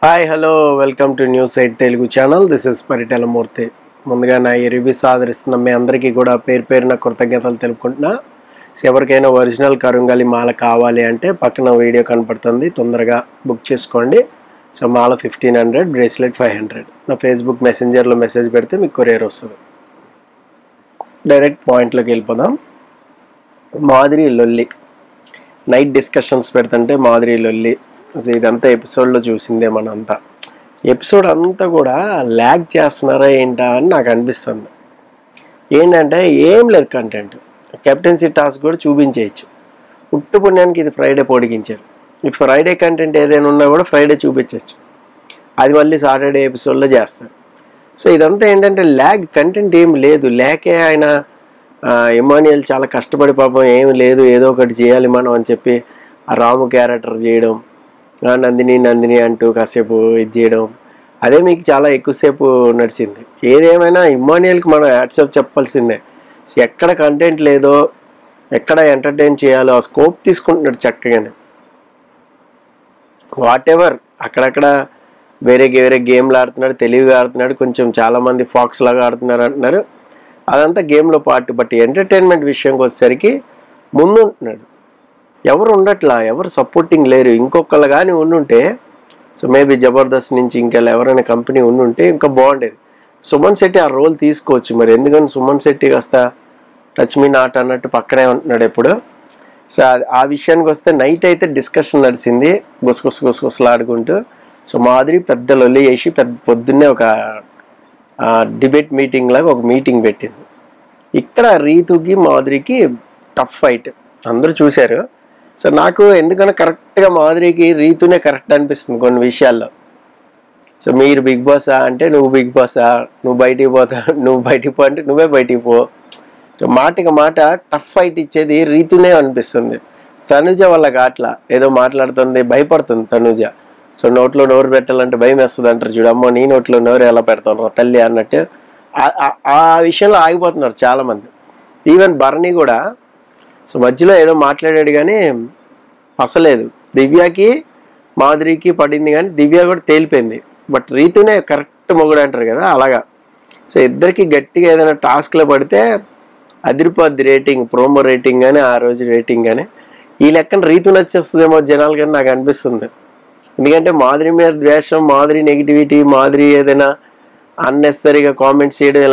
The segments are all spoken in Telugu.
Hi hello welcome to news 8 Telugu channel. This is Paritala Murthy. ముందుగా నా ఈ రివ్యూస్ ఆదరిస్తున్న మీ అందరికీ కూడా పేరు పేరున కృతజ్ఞతలు తెలుపుకుంటున్నా. ఎవరికైనా ఒరిజినల్ కరుంగలి మాల కావాలి అంటే పక్కన వీడియో కనపడుతుంది, తొందరగా బుక్ చేసుకోండి. సో మాల 1500, బ్రేస్లెట్ 500. నా ఫేస్బుక్ మెసెంజర్లో మెసేజ్ పెడితే మీకు కొరియర్ వస్తుంది. డైరెక్ట్ పాయింట్లోకి వెళ్ళిపోదాం. మాదిరి లొల్లి నైట్ డిస్కషన్స్ పెడుతుంటే మాదిరి లొల్లి ఇదంతా ఎపిసోడ్లో చూసిందే. మనంతా ఎపిసోడ్ అంతా కూడా ల్యాగ్ చేస్తున్నారా ఏంటా అని నాకు అనిపిస్తుంది. ఏంటంటే ఏం లేదు, కంటెంట్ కెప్టెన్సీ టాస్క్ కూడా చూపించేయచ్చు. ఉట్టు పుణ్యానికి ఇది ఫ్రైడే పొడిగించారు. ఈ ఫ్రైడే కంటెంట్ ఏదైనా ఉన్నా కూడా ఫ్రైడే చూపించవచ్చు, అది మళ్ళీ సాటర్డే ఎపిసోడ్లో చేస్తారు. సో ఇదంతా ఏంటంటే ల్యాగ్, కంటెంట్ ఏం లేదు. లేకే ఆయన ఎమాన్యుయల్ చాలా కష్టపడి పాపం ఏమి లేదు ఏదో ఒకటి చేయాలి మనం అని చెప్పి ఆ రాము క్యారెక్టర్ చేయడం, నందిని అంటూ కాసేపు ఇది చేయడం, అదే మీకు చాలా ఎక్కువసేపు నడిచింది. ఏదేమైనా ఇమ్మాన్యుయల్కి మనం యాడ్సప్ చెప్పాల్సిందే. ఎక్కడ కంటెంట్ లేదో, ఎక్కడ ఎంటర్టైన్ చేయాలో ఆ స్కోప్ తీసుకుంటున్నాడు చక్కగానే. వాట్ ఎవర్ అక్కడక్కడ వేరే గేమ్లు ఆడుతున్నాడు, తెలివిగా ఆడుతున్నాడు, కొంచెం చాలామంది ఫాక్స్ లాగా ఆడుతున్నారు అంటున్నారు. అదంతా గేమ్లో పార్ట్. బట్ ఎంటర్టైన్మెంట్ విషయంకి వచ్చేసరికి ముందు ఉంటున్నాడు. ఎవరు ఉండట్లా, ఎవరు సపోర్టింగ్ లేరు. ఇంకొకళ్ళు కానీ ఉండుంటే, సో మేబీ జబర్దస్త్ నుంచి ఇంకా ఎవరైనా కంపెనీ ఉండుంటే ఇంకా బాగుండేది. సుమన్ శెట్టి ఆ రోల్ తీసుకోవచ్చు. మరి ఎందుకని సుమన్ శెట్టి కాస్త టచ్ మీ నాట్ అన్నట్టు పక్కనే ఉంటున్నాడు ఎప్పుడు. సో ఆ విషయానికి వస్తే నైట్ అయితే డిస్కషన్ నడిచింది గుసగుసలాడుకుంటూ. సో మాదిరి పెద్ద లొల్లి చేసి పొద్దున్నే ఒక డిబేట్ మీటింగ్ లాగా ఒక మీటింగ్ పెట్టింది. ఇక్కడ రీతుకి మాదిరికి టఫ్ ఫైట్ అందరూ చూశారు. సో నాకు ఎందుకన్నా కరెక్ట్గా మాదిరికి రీతునే కరెక్ట్ అనిపిస్తుంది కొన్ని విషయాల్లో. సో మీరు బిగ్ బాసా అంటే నువ్వు బిగ్ బాసా, నువ్వు బయటికి పో అంటే నువ్వే బయటికి పో. మాటకి మాట టఫ్ ఫైట్ ఇచ్చేది రీతునే అనిపిస్తుంది. తనుజ వాళ్ళకి అట్లా ఏదో మాట్లాడుతుంది, భయపడుతుంది తనుజ. సో నోట్లో నోరు పెట్టాలంటే భయం వేస్తుంది అంటారు చూడు. అమ్మో నీ నోట్లో నోరు ఎలా పెడతాను తల్లి అన్నట్టు ఆ విషయంలో ఆగిపోతున్నారు చాలామంది. ఈవెన్ భరణి కూడా సో మధ్యలో ఏదో మాట్లాడాడు కానీ అసలేదు. దివ్యకి మాధురికి పడింది కానీ దివ్య కూడా తేలిపోయింది. బట్ రీతునే కరెక్ట్ మొగుడు అంటారు కదా, అలాగా. సో ఇద్దరికి గట్టిగా ఏదైనా టాస్క్లో పడితే అదిరిపోద్ది రేటింగ్, ప్రోమో రేటింగ్ కానీ ఆ రోజు రేటింగ్ కానీ. ఈ లెక్కన రీతు నచ్చేస్తుందేమో జనాలు కానీ నాకు అనిపిస్తుంది. ఎందుకంటే మాధురి మీద ద్వేషం, మాధురి నెగిటివిటీ, మాధురి ఏదైనా అన్నెసరీగా కామెంట్స్ చేయడం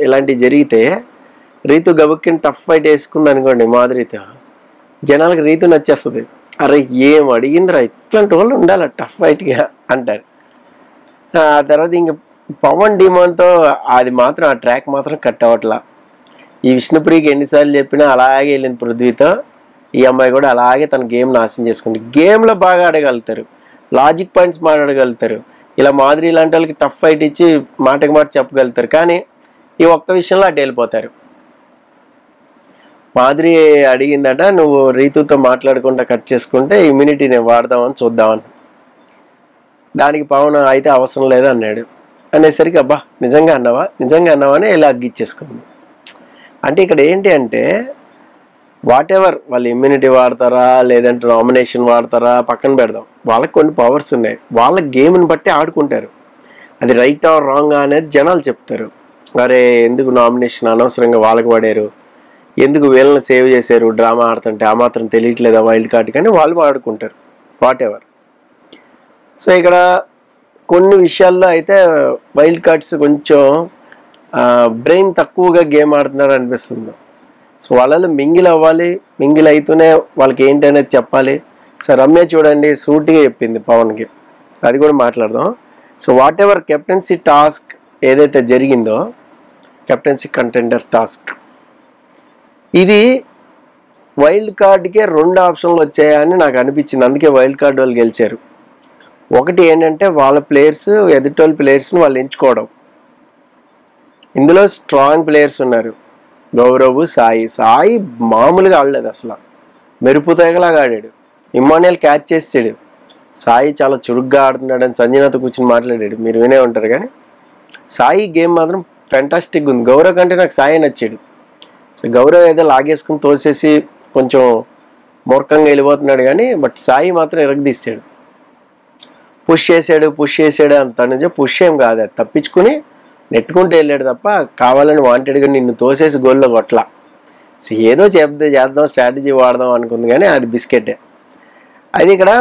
ఇలాంటివి జరిగితే రీతు గబుక్కిని టఫ్ ఫైట్ వేసుకుంది అనుకోండి మాధురితో, జనాలకు రీతు నచ్చేస్తుంది. అరే ఏం అడిగిందిరా, ఇట్లాంటి వాళ్ళు ఉండాలి టఫ్ ఫైట్గా అంటారు. ఆ తర్వాత ఇంక పవన్ డిమాన్తో అది మాత్రం ఆ ట్రాక్ మాత్రం కట్ అవ్వట్లా. ఈ విష్ణుప్రియకి ఎన్నిసార్లు చెప్పినా అలాగే వెళ్ళింది పృథ్వీతో. ఈ అమ్మాయి కూడా అలాగే తన గేమ్ నాశనం చేసుకుంది. గేమ్లో బాగా ఆడగలుగుతారు, లాజిక్ పాయింట్స్ మాట్లాడగలుగుతారు. ఇలా మాధురి ఇలాంటి వాళ్ళకి టఫ్ ఫైట్ ఇచ్చి మాటకి మాట చెప్పగలుగుతారు. కానీ ఈ ఒక్క విషయంలో అటు వెళ్ళిపోతారు. మాధురి అడిగిందట నువ్వు రీతుతో మాట్లాడకుండా కట్ చేసుకుంటే ఇమ్యూనిటీ నేను వాడదామని చూద్దామని. దానికి పవన్ అయితే అవసరం లేదు అన్నాడు. అనేసరికి అబ్బా నిజంగా అన్నావా అని ఇలా అగ్గిచ్చేసుకుంది. అంటే ఇక్కడ ఏంటి అంటే వాట్ ఎవర్ వాళ్ళు ఇమ్యూనిటీ వాడతారా లేదంటే నామినేషన్ వాడతారా పక్కన పెడదాం, వాళ్ళకి కొన్ని పవర్స్ ఉన్నాయి. వాళ్ళ గేమ్ని బట్టి ఆడుకుంటారు. అది రైట్ ఆర్ రాంగ్ అనేది జనాలు చెప్తారు. అరే ఎందుకు నామినేషన్ అనవసరంగా వాళ్ళకి పడారు, ఎందుకు వీళ్ళని సేవ్ చేశారు, డ్రామా ఆడుతుంటే ఆ మాత్రం తెలియట్లేదా వైల్డ్ కార్డ్, కానీ వాళ్ళు ఆడుకుంటారు వాట్ ఎవర్. సో ఇక్కడ కొన్ని విషయాల్లో అయితే వైల్డ్ కార్డ్స్ కొంచెం బ్రెయిన్ తక్కువగా గేమ్ ఆడుతున్నారు అనిపిస్తుంది. సో వాళ్ళలో మింగిల్ అవ్వాలి, మింగిల్ అవుతూనే వాళ్ళకి ఏంటి అనేది చెప్పాలి. సో రమ్య చూడండి సూటిగా చెప్పింది పవన్కి, అది కూడా మాట్లాడదాం. So what ever captaincy task ఏదైతే జరిగిందో, కెప్టెన్సీ కంటెండర్ టాస్క్, ఇది వైల్డ్ కార్డ్కే 2 ఆప్షన్లు వచ్చాయని నాకు అనిపించింది. అందుకే వైల్డ్ కార్డ్ వాళ్ళు గెలిచారు. ఒకటి ఏంటంటే వాళ్ళ ప్లేయర్స్ ఎదుటోళ్ళ ప్లేయర్స్ని వాళ్ళు ఎంచుకోవడం. ఇందులో స్ట్రాంగ్ ప్లేయర్స్ ఉన్నారు. గౌరవ్, సాయి మామూలుగా ఆడలేదు, అసలు మెరుపు తెగలాగా ఆడాడు. ఇమ్మాన్యుయల్ క్యాచ్ చేసాడు. సాయి చాలా చురుగ్గా ఆడుతున్నాడు అని సంజనాతో కూర్చొని మాట్లాడాడు, మీరు వినే ఉంటారు. కానీ సాయి గేమ్ మాత్రం ఫ్యాంటాస్టిక్గా ఉంది. గౌరవ్ కంటే నాకు సాయి నచ్చాడు. సో గౌరవ్ ఏదో లాగేసుకుని తోసేసి కొంచెం మూర్ఖంగా వెళ్ళిపోతున్నాడు కానీ బట్ సాయి మాత్రం ఎరగదీస్తాడు. పుష్ చేసాడు అంత నుంచి పుష్ ఏం కాదు, అది తప్పించుకుని నెట్టుకుంటూ వెళ్ళాడు తప్ప కావాలని వాంటెడ్గా నిన్ను తోసేసి గోల్లో కొట్లా. ఏదో చేద్దాం స్ట్రాటజీ వాడదాం అనుకుంది, కానీ అది బిస్కెటే. అది ఇక్కడ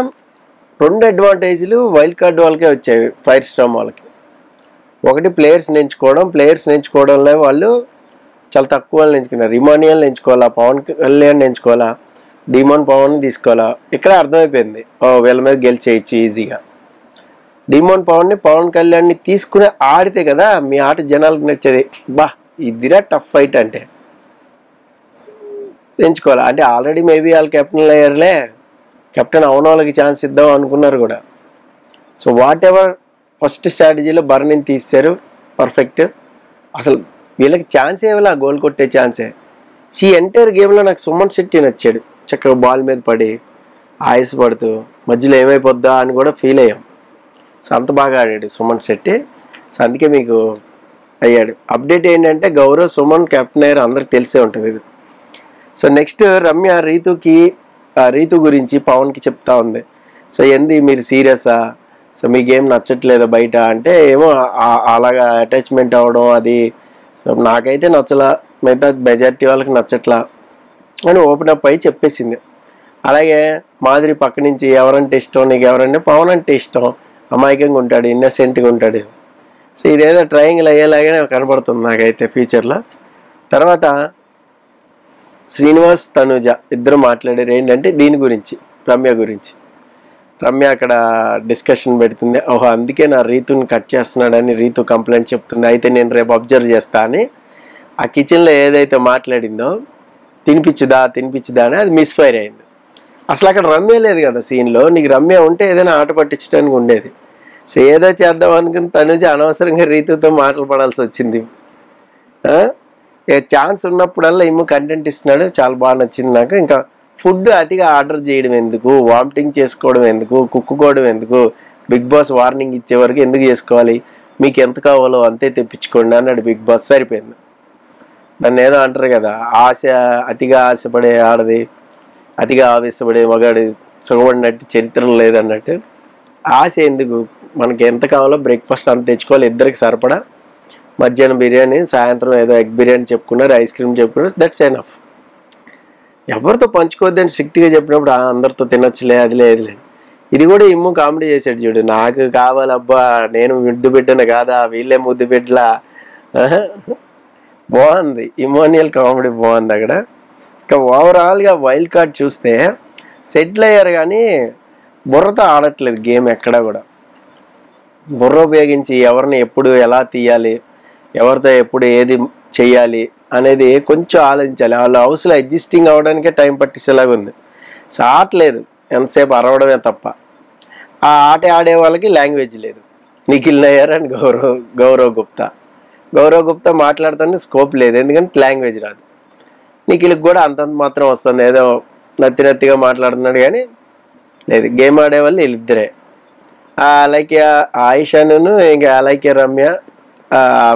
2 అడ్వాంటేజ్లు వైల్డ్ కార్డ్ వాళ్ళకే వచ్చాయి ఫైర్ స్టార్మ్ వాళ్ళకి. ఒకటి ప్లేయర్స్ ఎంచుకోవడంలో వాళ్ళు చాలా తక్కువ వాళ్ళని ఎంచుకున్నారు. రిమానియల్ని ఎంచుకోవాలా, పవన్ కళ్యాణ్ ఎంచుకోవాలా, డిమోన్ పవన్ తీసుకోవాలా. ఇక్కడ అర్థమైపోయింది వీళ్ళ మీద గెలిచేయచ్చు ఈజీగా. డిమోన్ పవన్ కళ్యాణ్ని తీసుకుని ఆడితే కదా మీ ఆట జనాలకు నచ్చేది. ఇదిరా టఫ్ ఫైట్ అంటే ఎంచుకోవాలి. అంటే ఆల్రెడీ మేబీ వాళ్ళు కెప్టెన్ అయ్యారులే, కెప్టెన్ అవున వాళ్ళకి ఛాన్స్ ఇద్దాం అనుకున్నారు కూడా. సో వాట్ ఎవర్ ఫస్ట్ స్ట్రాటజీలో బర్నీని తీశారు, పర్ఫెక్ట్. అసలు వీళ్ళకి ఛాన్సే ఇవ్వాలి, గోల్ కొట్టే ఛాన్సే. ఈ ఎంటైర్ గేమ్లో నాకు సుమన్ శెట్టి నచ్చాడు. చక్కగా బాల్ మీద పడి ఆయాసపడుతూ మధ్యలో ఏమైపోద్దా అని కూడా ఫీల్ అయ్యాం. సో అంత బాగా ఆడాడు సుమన్ శెట్టి. సో అందుకే మీకు అయ్యాడు. అప్డేట్ ఏంటంటే గౌరవ్, సుమన్ కెప్టెన్ అయ్యారు, అందరికి తెలిసే ఉంటుంది ఇది. సో నెక్స్ట్ రమ్య రీతు గురించి పవన్కి చెప్తా ఉంది. సో ఏంది మీరు సీరియసా, సో మీ గేమ్ నచ్చట్లేదా బయట అంటే, ఏమో అలాగా అటాచ్మెంట్ అవ్వడం అది సో నాకైతే నచ్చలా, మిగతా మెజారిటీ వాళ్ళకి నచ్చట్లా అని ఓపెన్ అప్ అయ్యి చెప్పేసింది. అలాగే మాదిరి పక్క నుంచి ఎవరంటే ఇష్టం నీకు, ఎవరంటే పవన్ అంటే ఇష్టం, అమాయకంగా ఉంటాడు, ఇన్నసెంట్గా ఉంటాడు. సో ఇదేదో ట్రయాంగిల్ అయ్యేలాగానే కనబడుతుంది నాకైతే ఫ్యూచర్లో. తర్వాత శ్రీనివాస్ తనుజ ఇద్దరు మాట్లాడారు ఏంటంటే దీని గురించి, రమ్య గురించి. రమ్య అక్కడ డిస్కషన్ పెడుతుంది. అందుకే నా రీతుని కట్ చేస్తున్నాడని రీతు కంప్లైంట్ చెప్తుంది. అయితే నేను రేపు అబ్జర్వ్ చేస్తా అని ఆ కిచెన్లో ఏదైతే మాట్లాడిందో తినిపించుదా అని అది మిస్ఫైర్ అయింది. అసలు అక్కడ రమ్య లేదు కదా సీన్లో. నీకు రమ్య ఉంటే ఏదైనా ఆట పట్టించడానికి ఉండేది. సో ఏదో చేద్దాం అనుకుని తనుజ అనవసరంగా రీతుతో మాటలు పడాల్సి వచ్చింది. ఛాన్స్ ఉన్నప్పుడల్లా ఏమో కంటెంట్ ఇస్తున్నాడు, చాలా బాగా నచ్చింది నాకు. ఇంకా ఫుడ్ అతిగా ఆర్డర్ చేయడం ఎందుకు, వామిటింగ్ చేసుకోవడం ఎందుకు, కుక్కుకోవడం ఎందుకు, బిగ్ బాస్ వార్నింగ్ ఇచ్చే వరకు ఎందుకు చేసుకోవాలి, మీకు ఎంత కావాలో అంతే తెప్పించుకోండి అన్నాడు బిగ్ బాస్. సరిపోయింది. దాన్ని ఏదో అంటారు కదా, అతిగా ఆశపడే ఆడది, అతిగా ఆవేశపడే మగాడి సుగబడినట్టు చరిత్ర లేదన్నట్టు. ఆశ ఎందుకు, మనకి ఎంత కావాలో బ్రేక్ఫాస్ట్ అంత తెచ్చుకోవాలి, ఇద్దరికి సరిపడా. మధ్యాహ్నం బిర్యానీ, సాయంత్రం ఏదో ఎగ్ బిర్యానీ చెప్పుకున్నారు, ఐస్ క్రీమ్ చెప్పుకున్నారు, దట్స్ ఎనఫ్. ఎవరితో పంచుకోవద్దని స్ట్రిక్ట్గా చెప్పినప్పుడు అందరితో తినొచ్చులే, అదిలే. ఇది కూడా ఇమ్ము కామెడీ చేశాడు చూడు, నాకు కావాలబ్బా నేను ముద్దు బిడ్డను కాదా, వీళ్ళే ముద్దు బిడ్డలా. బాగుంది, ఇమోనియల్ కామెడీ బాగుంది అక్కడ. ఇంకా ఓవరాల్గా వైల్డ్ కార్డ్ చూస్తే సెటిల్ అయ్యారు, కానీ బుర్రతో ఆడట్లేదు గేమ్ ఎక్కడా కూడా. బుర్ర ఉపయోగించి ఎవరిని ఎప్పుడు ఎలా తీయాలి, ఎవరితో ఎప్పుడు ఏది చెయ్యాలి అనేది కొంచెం ఆలోచించాలి. వాళ్ళ హౌస్లో అడ్జస్టింగ్ అవ్వడానికే టైం పట్టించేలాగా ఉంది. సో ఆటలేదు, ఎంతసేపు అరవడమే తప్ప. ఆ ఆట ఆడే వాళ్ళకి లాంగ్వేజ్ లేదు. నిఖిల్ నయ్యర్ అండ్ గౌరవ్ గుప్తా మాట్లాడుతానే స్కోప్ లేదు, ఎందుకంటే లాంగ్వేజ్ రాదు. నిఖిల్కి కూడా అంతంత మాత్రం వస్తుంది, ఏదో నత్తిగా మాట్లాడుతున్నాడు కానీ లేదు. గేమ్ ఆడేవాళ్ళు వీళ్ళిద్దరే. అలాగే ఆయిషాను ఇంకా అలాగే రమ్య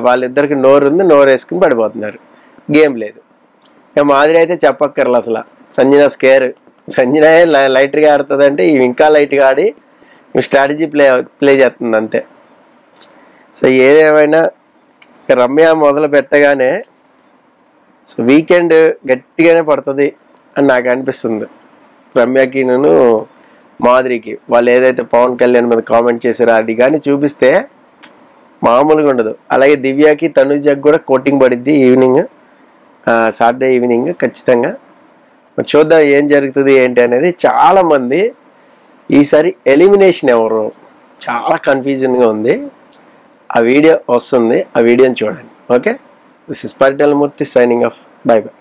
వాళ్ళిద్దరికి నోరు ఉంది, నోరు వేసుకుని పడిపోతున్నారు. గేమ్ లేదు. ఇక మాదిరి అయితే చెప్పక్కర్లు అసలు. సంజన స్కేర్, సంజన లైట్గా ఆడుతుంది అంటే ఇవి ఇంకా లైట్గా ఆడి స్ట్రాటజీ ప్లే చేస్తుంది అంతే. సో ఏదేమైనా రమ్య మొదలు పెట్టగానే సో వీకెండ్ గట్టిగానే పడుతుంది అని నాకు అనిపిస్తుంది. రమ్యకి నేను మాదిరికి వాళ్ళు ఏదైతే పవన్ కళ్యాణ్ మీద కామెంట్ చేశారో అది కానీ చూపిస్తే మామూలుగా ఉండదు. అలాగే దివ్యకి తనుజకి కూడా కోటింగ్ పడిద్ది ఈవినింగ్, సాటర్డే ఈవినింగ్ ఖచ్చితంగా. చూద్దాం ఏం జరుగుతుంది ఏంటి అనేది. చాలామంది ఈసారి ఎలిమినేషన్ ఎవరు చాలా కన్ఫ్యూజన్గా ఉంది. ఆ వీడియో వస్తుంది, ఆ వీడియోని చూడండి. Okay, this is Paritala Murthy signing off. By by.